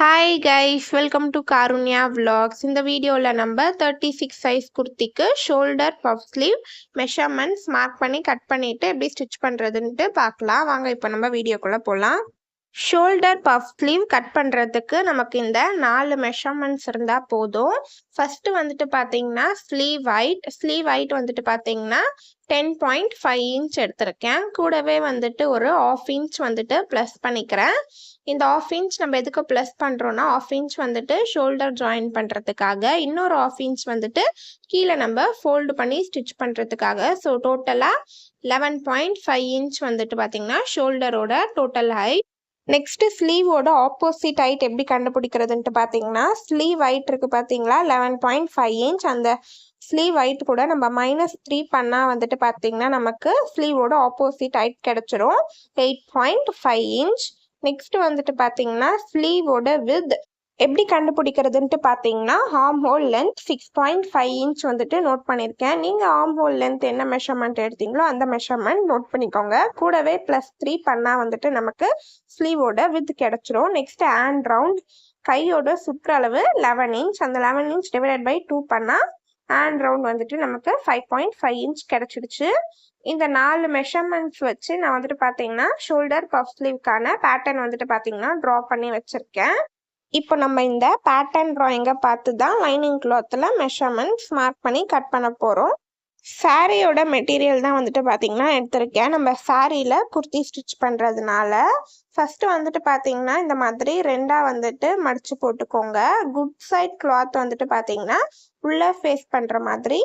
Hi guys, welcome to Karunya Vlogs. இந்த வீடியோவில் நம்ம 36 சைஸ் குர்த்திக்கு shoulder puff sleeve measurements mark பண்ணி கட் பண்ணிவிட்டு எப்படி ஸ்டிச் பண்ணுறதுன்ட்டு பார்க்கலாம். வாங்க இப்போ நம்ம வீடியோக்குள்ளே போகலாம். ஷோல்டர் பஃப் ஸ்லீவ் கட் பண்ணுறதுக்கு நமக்கு இந்த 4 மெஷர்மெண்ட்ஸ் இருந்தால் போதும். ஃபஸ்ட்டு வந்துட்டு பார்த்தீங்கன்னா ஸ்லீவ் ஹைட் வந்துட்டு பார்த்தீங்கன்னா 10.5 இன்ச் எடுத்திருக்கேன். கூடவே வந்துட்டு ஒரு 1/2 இன்ச் வந்துட்டு ப்ளஸ் பண்ணிக்கிறேன். இந்த 1/2 இன்ச் நம்ம எதுக்கு ப்ளஸ் பண்ணுறோன்னா 1/2 இன்ச் வந்துட்டு ஷோல்டர் ஜாயின் பண்ணுறதுக்காக, இன்னொரு 1/2 இன்ச் வந்துட்டு கீழே நம்ம ஃபோல்டு பண்ணி ஸ்டிச் பண்ணுறதுக்காக. ஸோ டோட்டலாக 11.5 இன்ச் வந்துட்டு பார்த்தீங்கன்னா ஷோல்டரோட டோட்டல் ஹைட். நெக்ஸ்ட்டு ஸ்லீவோட ஆப்போசிட் ஹைட் எப்படி கண்டுபிடிக்கிறதுன்ட்டு பார்த்தீங்கன்னா, ஸ்லீவ் ஹைட் இருக்குது பார்த்தீங்களா 11.5 இன்ச். அந்த ஸ்லீவ் ஹைட் கூட நம்ம -3 பண்ணால் வந்துட்டு பார்த்தீங்கன்னா நமக்கு ஸ்லீவோட ஆப்போசிட் ஹைட் கிடச்சிரும் 8.5 இன்ச். நெக்ஸ்ட்டு வந்துட்டு பார்த்தீங்கன்னா ஸ்லீவோட வித் எப்படி கண்டுபிடிக்கிறதுன்ட்டு பார்த்தீங்கன்னா, ஆர்ம் ஹோல் லென்த் 6.5 இன்ச் வந்துட்டு நோட் பண்ணியிருக்கேன். நீங்கள் ஆர்ம் ஹோல் லென்த் என்ன மெஷர்மெண்ட் எடுத்தீங்களோ அந்த மெஷர்மெண்ட் நோட் பண்ணிக்கோங்க. கூடவே +3 பண்ணால் வந்துட்டு நமக்கு ஸ்லீவோட வித் கிடச்சிரும். நெக்ஸ்ட்டு ஹேண்ட் ரவுண்ட், கையோட சுற்றளவு 11 இன்ச். அந்த 11 இன்ச் டிவைடட் பை 2 பண்ணால் ஹேண்ட் ரவுண்ட் வந்துட்டு நமக்கு 5.5 இன்ச் கிடச்சிடுச்சு. இந்த 4 மெஷர்மெண்ட்ஸ் வச்சு நான் வந்துட்டு பார்த்தீங்கன்னா ஷோல்டர் பஃப் ஸ்லீவ்க்கான பேட்டர்ன் வந்துட்டு பார்த்தீங்கன்னா ட்ரா பண்ணி வச்சுருக்கேன். இப்போ நம்ம இந்த பேட்டர்ன் ட்ராயிங்கை பார்த்து தான் லைனிங் கிளாத்தில் மெஷர்மெண்ட்ஸ் மார்க் பண்ணி கட் பண்ண போகிறோம். சாரியோட மெட்டீரியல் தான் வந்துட்டு பார்த்தீங்கன்னா எடுத்திருக்கேன். நம்ம சாரியில் குர்த்தி ஸ்டிச் பண்ணுறதுனால ஃபஸ்ட்டு வந்துட்டு பார்த்தீங்கன்னா இந்த மாதிரி 2ஆக வந்துட்டு மடித்து போட்டுக்கோங்க. குட் சைட் கிளாத் வந்துட்டு பார்த்தீங்கன்னா உள்ளே ஃபேஸ் பண்ணுற மாதிரி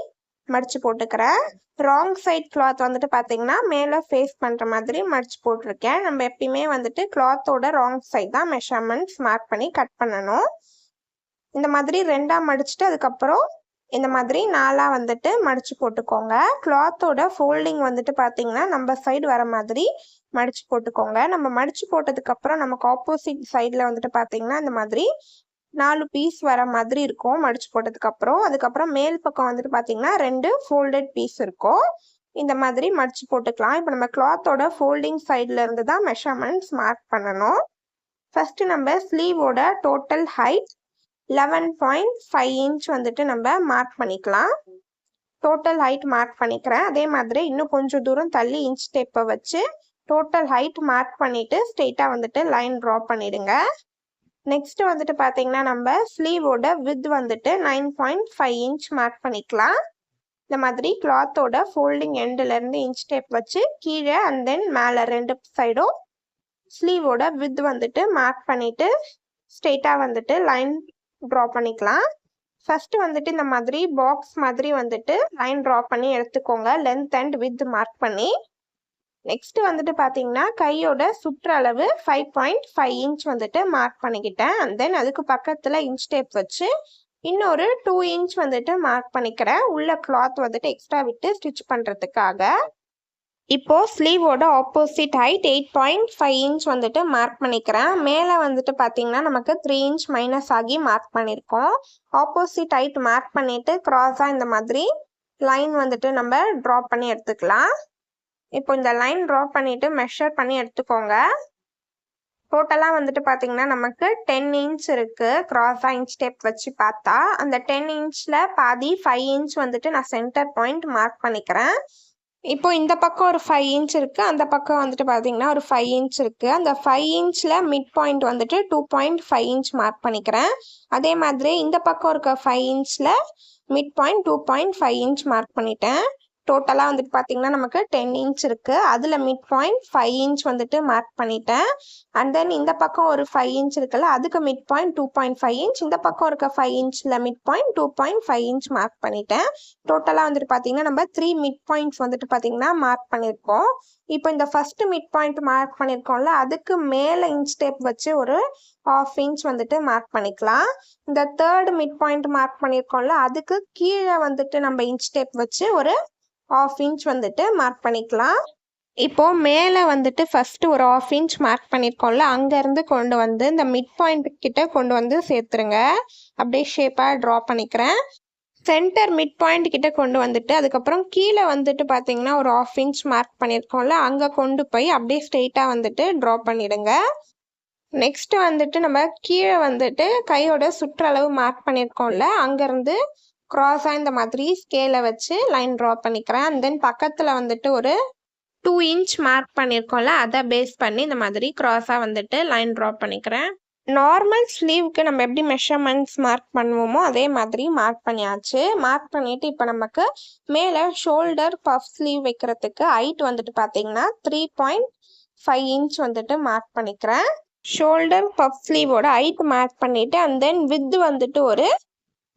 மடித்து போட்டுக்கிறேன். ராங் சைட் கிளாத் வந்துட்டு பார்த்தீங்கன்னா மேலே ஃபேஸ் பண்ணுற மாதிரி மடித்து போட்டிருக்கேன். நம்ம எப்பயுமே வந்துட்டு கிளாத்தோட ராங் சைட் தான் மெஷர்மெண்ட்ஸ் மார்க் பண்ணி கட் பண்ணணும். இந்த மாதிரி 2ஆக மடிச்சுட்டு அதுக்கப்புறம் இந்த மாதிரி 4ஆக வந்துட்டு மடித்து போட்டுக்கோங்க. கிளாத்தோட ஃபோல்டிங் வந்துட்டு பார்த்தீங்கன்னா நம்ம சைடு வர மாதிரி மடித்து போட்டுக்கோங்க. நம்ம மடித்து போட்டதுக்கப்புறம் நமக்கு ஆப்போசிட் சைடில் வந்துட்டு பார்த்தீங்கன்னா இந்த மாதிரி 4 பீஸ் வர மாதிரி இருக்கும் மடிச்சு போட்டதுக்கப்புறம். அதுக்கப்புறம் மேல் பக்கம் வந்துட்டு பார்த்தீங்கன்னா 2 ஃபோல்டட் பீஸ் இருக்கும். இந்த மாதிரி மடிச்சு போட்டுக்கலாம். இப்போ நம்ம கிளாத்தோட ஃபோல்டிங் சைடில் இருந்து தான் மெஷர்மெண்ட்ஸ் மார்க் பண்ணணும். ஃபஸ்ட்டு நம்ம ஸ்லீவோட டோட்டல் ஹைட் 11.5 இன்ச் வந்துட்டு நம்ம மார்க் பண்ணிக்கலாம். டோட்டல் ஹைட் மார்க் பண்ணிக்கிறேன். அதே மாதிரி இன்னும் கொஞ்சம் தூரம் தள்ளி இன்ச் டேப்பை வச்சு டோட்டல் ஹைட் மார்க் பண்ணிவிட்டு ஸ்ட்ரெயிட்டாக வந்துட்டு லைன் ட்ரா பண்ணிடுங்க. நெக்ஸ்ட் வந்துட்டு பார்த்தீங்கன்னா நம்ம ஸ்லீவோட வித் வந்துட்டு 9.5 இன்ச் மார்க் பண்ணிக்கலாம். இந்த மாதிரி கிளாத்தோட ஃபோல்டிங் எண்டுலேருந்து இன்ச் டேப் வச்சு கீழே அண்ட் தென் மேலே 2 சைடும் ஸ்லீவோட வித் வந்துட்டு மார்க் பண்ணிவிட்டு ஸ்ட்ரெயிட்டாக வந்துட்டு லைன் ட்ரா பண்ணிக்கலாம். ஃபஸ்ட்டு வந்துட்டு இந்த மாதிரி பாக்ஸ் மாதிரி வந்துட்டு லைன் ட்ரா பண்ணி எடுத்துக்கோங்க, லென்த் அண்ட் வித் மார்க் பண்ணி. நெக்ஸ்ட் வந்துட்டு பார்த்தீங்கன்னா கையோட சுற்றளவு 5.5 இன்ச் வந்துட்டு மார்க் பண்ணிக்கிட்டேன். அண்ட் தென் அதுக்கு பக்கத்தில் இன்ச் டேப் வச்சு இன்னொரு 2 இன்ச் வந்துட்டு மார்க் பண்ணிக்கிறேன், உள்ள கிளாத் வந்துட்டு எக்ஸ்ட்ரா விட்டு ஸ்டிச் பண்ணுறதுக்காக. இப்போது ஸ்லீவோட ஆப்போசிட் ஹைட் 8.5 இன்ச் வந்துட்டு மார்க் பண்ணிக்கிறேன். மேலே வந்துட்டு பார்த்தீங்கன்னா நமக்கு 3 இன்ச் மைனஸ் ஆகி மார்க் பண்ணியிருக்கோம். ஆப்போசிட் ஹைட் மார்க் பண்ணிவிட்டு க்ராஸாக இந்த மாதிரி லைன் வந்துட்டு நம்ம ட்ரா பண்ணி எடுத்துக்கலாம். இப்போ இந்த லைன் ட்ரா பண்ணிவிட்டு மெஷர் பண்ணி எடுத்துக்கோங்க. டோட்டலாக வந்துட்டு பார்த்தீங்கன்னா நமக்கு 10 இன்ச் இருக்குது. க்ராஸாக இன்ச் டேப் வச்சு பார்த்தா அந்த 10 இன்ச்சில் பாதி 5 இன்ச் வந்துட்டு நான் சென்டர் பாயிண்ட் மார்க் பண்ணிக்கிறேன். இப்போ இந்த பக்கம் ஒரு 5 இன்ச் இருக்குது, அந்த பக்கம் வந்துட்டு பார்த்தீங்கன்னா ஒரு 5 இன்ச் இருக்குது. அந்த 5 இன்ச்சில் மிட் பாயிண்ட் வந்துட்டு 2.5 இன்ச் மார்க் பண்ணிக்கிறேன். அதே மாதிரி இந்த பக்கம் இருக்க 5 இன்ச்சில் மிட் பாயிண்ட் 2.5 இன்ச் மார்க் பண்ணிட்டேன். டோட்டலாக வந்துட்டு பார்த்தீங்கன்னா நமக்கு 10 இன்ச் இருக்குது. அதில் மிட் பாயிண்ட் 5 இன்ச் வந்துட்டு மார்க் பண்ணிட்டேன். அண்ட் தென் இந்த பக்கம் ஒரு 5 இன்ச் இருக்குல்ல, அதுக்கு மிட் பாயிண்ட் 2.5 இன்ச், இந்த பக்கம் இருக்க 5 இன்ச்சில் மிட் பாயிண்ட் 2.5 இன்ச் மார்க் பண்ணிட்டேன். டோட்டலாக வந்துட்டு பார்த்தீங்கன்னா நம்ம 3 மிட் பாயிண்ட்ஸ் வந்துட்டு பார்த்தீங்கன்னா மார்க் பண்ணியிருக்கோம். இப்போ இந்த ஃபஸ்ட்டு மிட் பாயிண்ட் மார்க் பண்ணியிருக்கோம்ல, அதுக்கு மேலே இன்ச் டேப் வச்சு ஒரு 1/2 இன்ச் வந்துட்டு மார்க் பண்ணிக்கலாம். இந்த தேர்ட் மிட் பாயிண்ட் மார்க் பண்ணியிருக்கோம்ல, அதுக்கு கீழே வந்துட்டு நம்ம இன்ச் டேப் வச்சு ஒரு 1/2 இன்ச் வந்துட்டு மார்க் பண்ணிக்கலாம். இப்போது மேலே வந்துட்டு ஃபஸ்ட்டு ஒரு 1/2 இன்ச் மார்க் பண்ணியிருக்கோம்ல, அங்கேருந்து கொண்டு வந்து இந்த மிட் பாயிண்ட் கிட்ட கொண்டு வந்து சேர்த்துருங்க. அப்படியே ஷேப்பாக ட்ரா பண்ணிக்கிறேன். சென்டர் மிட் பாயிண்ட் கிட்ட கொண்டு வந்துட்டு அதுக்கப்புறம் கீழே வந்துட்டு பார்த்தீங்கன்னா ஒரு 1/2 இன்ச் மார்க் பண்ணியிருக்கோம்ல, அங்கே கொண்டு போய் அப்படியே ஸ்ட்ரெயிட்டாக வந்துட்டு ட்ரா பண்ணிடுங்க. நெக்ஸ்ட் வந்துட்டு நம்ம கீழே வந்துட்டு கையோட சுற்றளவு மார்க் பண்ணியிருக்கோம்ல, அங்கேருந்து க்ராஸாக இந்த மாதிரி ஸ்கேலை வச்சு லைன் ட்ரா பண்ணிக்கிறேன். அண்ட் தென் பக்கத்தில் வந்துட்டு ஒரு 2 இன்ச் மார்க் பண்ணியிருக்கோம்ல, அதை பேஸ் பண்ணி இந்த மாதிரி க்ராஸாக வந்துட்டு லைன் ட்ரா பண்ணிக்கிறேன். நார்மல் ஸ்லீவ்க்கு நம்ம எப்படி மெஷர்மெண்ட்ஸ் மார்க் பண்ணுவோமோ அதே மாதிரி மார்க் பண்ணியாச்சு. மார்க் பண்ணிட்டு இப்போ நமக்கு மேலே ஷோல்டர் பஃப் ஸ்லீவ் வைக்கிறதுக்கு ஹைட் வந்துட்டு பார்த்தீங்கன்னா 3.5 இன்ச் வந்துட்டு மார்க் பண்ணிக்கிறேன். ஷோல்டர் பஃப் ஸ்லீவோட ஹைட் மார்க் பண்ணிட்டு அண்ட் தென் வித் வந்துட்டு ஒரு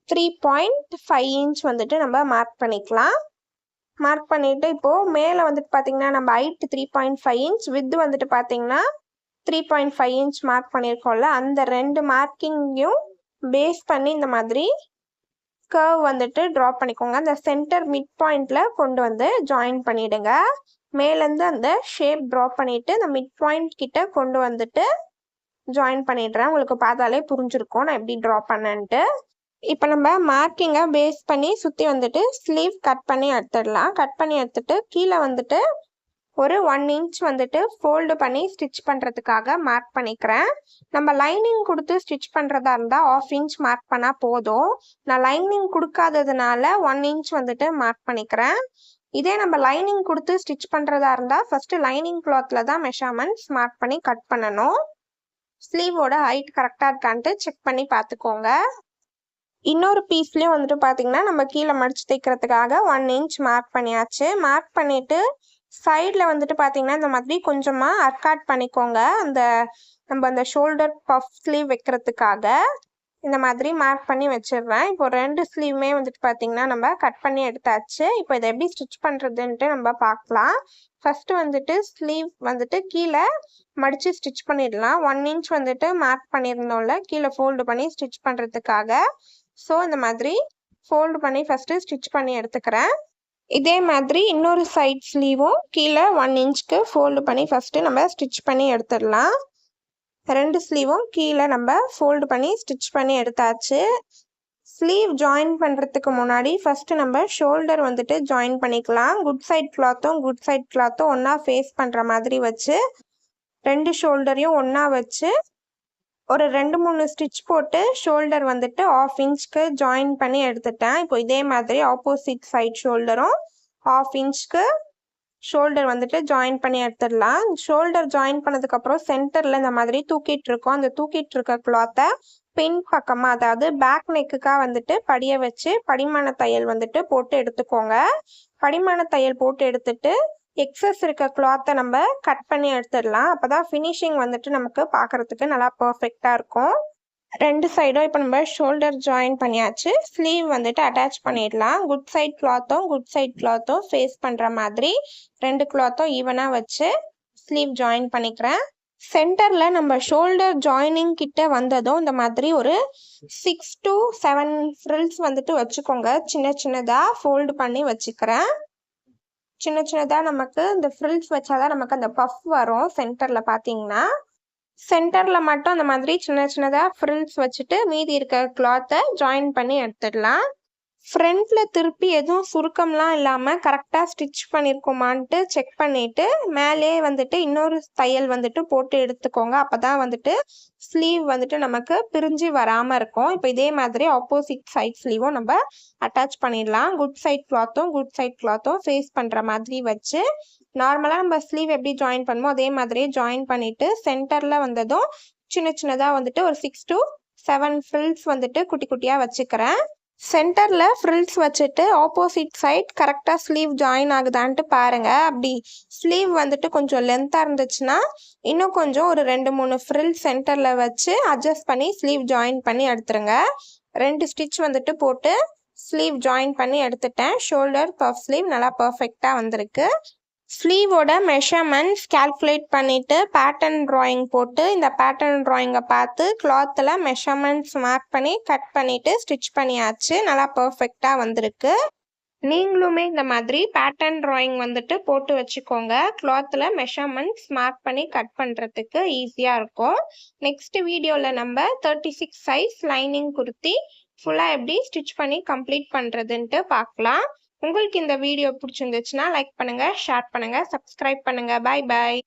3.5 இன்ச் வந்துட்டு நம்ம மார்க் பண்ணிக்கலாம். மார்க் பண்ணிட்டு இப்போது மேலே வந்துட்டு பார்த்தீங்கன்னா நம்ம ஹைட் 3.5 இன்ச், வித் வந்துட்டு பார்த்தீங்கன்னா 3.5 இன்ச் மார்க் பண்ணியிருக்கோம்ல, அந்த ரெண்டு மார்க்கிங்கையும் பேஸ் பண்ணி இந்த மாதிரி கர்வ் வந்துட்டு ட்ரா பண்ணிக்கோங்க. அந்த சென்டர் மிட் பாயிண்ட்ல கொண்டு வந்து ஜாயின் பண்ணிடுங்க. மேலேருந்து அந்த ஷேப் ட்ரா பண்ணிட்டு அந்த மிட் பாயிண்ட் கிட்ட கொண்டு வந்துட்டு ஜாயின் பண்ணிடுறேன். உங்களுக்கு பார்த்தாலே புரிஞ்சிருக்கும் நான் எப்படி ட்ரா பண்ணேன்ட்டு. இப்போ நம்ம மார்க்கிங்கை பேஸ் பண்ணி சுற்றி வந்துட்டு ஸ்லீவ் கட் பண்ணி எடுத்துடலாம். கட் பண்ணி எடுத்துட்டு கீழே வந்துட்டு ஒரு 1 இன்ச் வந்துட்டு ஃபோல்டு பண்ணி ஸ்டிச் பண்ணுறதுக்காக மார்க் பண்ணிக்கிறேன். நம்ம லைனிங் கொடுத்து ஸ்டிச் பண்ணுறதா இருந்தால் 1/2 இன்ச் மார்க் பண்ணால் போதும். நான் லைனிங் கொடுக்காததுனால 1 இன்ச் வந்துட்டு மார்க் பண்ணிக்கிறேன். இதே நம்ம லைனிங் கொடுத்து ஸ்டிச் பண்ணுறதா இருந்தால் ஃபஸ்ட்டு லைனிங் கிளாத்தில் தான் மெஷர்மெண்ட்ஸ் மார்க் பண்ணி கட் பண்ணணும். ஸ்லீவோட ஹைட் கரெக்டாக இருக்கான்ட்டு செக் பண்ணி பார்த்துக்கோங்க. இன்னொரு பீஸ்லேயும் வந்துட்டு பார்த்தீங்கன்னா நம்ம கீழே மடிச்சு தைக்கிறதுக்காக 1 இன்ச் மார்க் பண்ணியாச்சு. மார்க் பண்ணிவிட்டு சைடில் வந்துட்டு பார்த்தீங்கன்னா இந்த மாதிரி கொஞ்சமாக அர்காட் பண்ணிக்கோங்க. நம்ம அந்த ஷோல்டர் பஃப் ஸ்லீவ் வைக்கிறதுக்காக இந்த மாதிரி மார்க் பண்ணி வச்சிடுறேன். இப்போ 2 ஸ்லீவுமே வந்துட்டு பார்த்தீங்கன்னா நம்ம கட் பண்ணி எடுத்தாச்சு. இப்போ இதை எப்படி ஸ்டிச் பண்ணுறதுன்ட்டு நம்ம பார்க்கலாம். ஃபஸ்ட்டு வந்துட்டு ஸ்லீவ் வந்துட்டு கீழே மடித்து ஸ்டிச் பண்ணிடலாம். 1 இன்ச் வந்துட்டு மார்க் பண்ணியிருந்தோம்ல கீழே ஃபோல்டு பண்ணி ஸ்டிச் பண்ணுறதுக்காக. ஸோ இந்த மாதிரி ஃபோல்டு பண்ணி ஃபஸ்ட்டு ஸ்டிச் பண்ணி எடுத்துக்கிறேன். இதே மாதிரி இன்னொரு சைட் ஸ்லீவும் கீழே 1 இன்ச்சுக்கு ஃபோல்டு பண்ணி ஃபஸ்ட்டு நம்ம ஸ்டிச் பண்ணி எடுத்துடலாம். 2 ஸ்லீவும் கீழே நம்ம ஃபோல்டு பண்ணி ஸ்டிச் பண்ணி எடுத்தாச்சு. ஸ்லீவ் ஜாயின் பண்ணுறதுக்கு முன்னாடி ஃபஸ்ட்டு நம்ம ஷோல்டர் வந்துட்டு ஜாயின் பண்ணிக்கலாம். குட் சைட் கிளாத்தும் ஒன்றா ஃபேஸ் பண்ணுற மாதிரி வச்சு 2 ஷோல்டரையும் ஒன்றா வச்சு ஒரு 2-3 ஸ்டிச் போட்டு ஷோல்டர் வந்துட்டு 1/2 இன்ச்சுக்கு ஜாயின் பண்ணி எடுத்துட்டேன். இப்போ இதே மாதிரி ஆப்போசிட் சைட் ஷோல்டரும் 1/2 இன்ச்சுக்கு ஷோல்டர் வந்துட்டு ஜாயின் பண்ணி எடுத்துடலாம். ஷோல்டர் ஜாயின் பண்ணதுக்கப்புறம் சென்டரில் இந்த மாதிரி தூக்கிட்டு இருக்கோம். அந்த தூக்கிட்டு இருக்க கிளாத்தை பின் பக்கமாக, அதாவது பேக் நெக்குக்காக வந்துட்டு படிய வச்சு படிமான தையல் வந்துட்டு போட்டு எடுத்துக்கோங்க. படிமான தையல் போட்டு எடுத்துட்டு எக்ஸஸ் இருக்க கிளாத்தை நம்ம கட் பண்ணி எடுத்துடலாம். அப்போ தான் ஃபினிஷிங் வந்துட்டு நமக்கு பார்க்குறதுக்கு நல்லா பர்ஃபெக்டாக இருக்கும். 2 சைடும் இப்போ நம்ம ஷோல்டர் ஜாயின் பண்ணியாச்சு. ஸ்லீவ் வந்துட்டு அட்டாச் பண்ணிடலாம். குட் சைட் கிளாத்தும் ஃபேஸ் பண்ணுற மாதிரி 2 கிளாத்தும் ஈவனாக வச்சு ஸ்லீவ் ஜாயின் பண்ணிக்கிறேன். சென்டரில் நம்ம ஷோல்டர் ஜாயினிங் கிட்ட வந்ததும் இந்த மாதிரி ஒரு 6 to 7 ஃப்ரில்ஸ் வந்துட்டு வச்சுக்கோங்க. சின்னதாக ஃபோல்டு பண்ணி வச்சுக்கிறேன். சின்னதாக நமக்கு இந்த ஃப்ரில்ஸ் வச்சாதான் நமக்கு அந்த பஃப் வரும். சென்டரில் பார்த்தீங்கன்னா சென்டரில் மட்டும் அந்த மாதிரி சின்னதாக ஃப்ரில்ஸ் வச்சுட்டு மீதி இருக்க கிளாத்தை ஜாயின் பண்ணி எடுத்துடலாம். ஃப்ரண்ட்டில் திருப்பி எதுவும் சுருக்கம்லாம் இல்லாமல் கரெக்டாக ஸ்டிச் பண்ணியிருக்கோமான்ட்டு செக் பண்ணிவிட்டு மேலே வந்துட்டு இன்னொரு தையல் வந்துட்டு போட்டு எடுத்துக்கோங்க. அப்போ தான் வந்துட்டு ஸ்லீவ் வந்துட்டு நமக்கு பிரிஞ்சு வராமல் இருக்கும். இப்போ இதே மாதிரி ஆப்போசிட் சைட் ஸ்லீவும் நம்ம அட்டாச் பண்ணிடலாம். குட் சைட் கிளாத்தும் ஃபேஸ் பண்ணுற மாதிரி வச்சு நார்மலாக நம்ம ஸ்லீவ் எப்படி ஜாயின் பண்ணுமோ அதே மாதிரியே ஜாயின் பண்ணிவிட்டு சென்டரில் வந்ததும் சின்னதாக வந்துட்டு ஒரு 6 to 7 ஃப்ரில்ஸ் வந்துட்டு குட்டி குட்டியாக வச்சுக்கிறேன். சென்டரில் ஃப்ரில்ஸ் வச்சுட்டு ஆப்போசிட் சைட் கரெக்டாக ஸ்லீவ் ஜாயின் ஆகுதான்ட்டு பாருங்கள். அப்படி ஸ்லீவ் வந்துட்டு கொஞ்சம் லென்த்தாக இருந்துச்சுன்னா இன்னும் கொஞ்சம் ஒரு 2-3 ஃப்ரில் சென்டரில் வச்சு அட்ஜஸ்ட் பண்ணி ஸ்லீவ் ஜாயின் பண்ணி எடுத்துருங்க. 2 ஸ்டிச் வந்துட்டு போட்டு ஸ்லீவ் ஜாயின் பண்ணி எடுத்துட்டேன். ஷோல்டர் பஃப் ஸ்லீவ் நல்லா பர்ஃபெக்டாக வந்திருக்கு. ஸ்லீவோட மெஷர்மெண்ட்ஸ் கால்குலேட் பண்ணிவிட்டு பேட்டர்ன் ட்ராயிங் போட்டு இந்த பேட்டர்ன் ட்ராயிங்கை பார்த்து கிளாத்தில் மெஷர்மெண்ட்ஸ் மார்க் பண்ணி கட் பண்ணிவிட்டு ஸ்டிச் பண்ணியாச்சு. நல்லா பர்ஃபெக்டாக வந்திருக்கு. நீங்களுமே இந்த மாதிரி பேட்டர்ன் ட்ராயிங் வந்துட்டு போட்டு வச்சுக்கோங்க. கிளாத்தில் மெஷர்மெண்ட்ஸ் மார்க் பண்ணி கட் பண்ணுறதுக்கு ஈஸியாக இருக்கும். நெக்ஸ்ட் வீடியோவில் நம்ம 36 சைஸ் லைனிங் குர்த்தி ஃபுல்லாக எப்படி ஸ்டிச் பண்ணி கம்ப்ளீட் பண்ணுறதுன்ட்டு பார்க்கலாம். உங்களுக்கு இந்த வீடியோ பிடிச்சிருந்துச்சுன்னா லைக் பண்ணுங்கள், ஷேர் பண்ணுங்கள், சப்ஸ்கிரைப் பண்ணுங்கள். பாய்.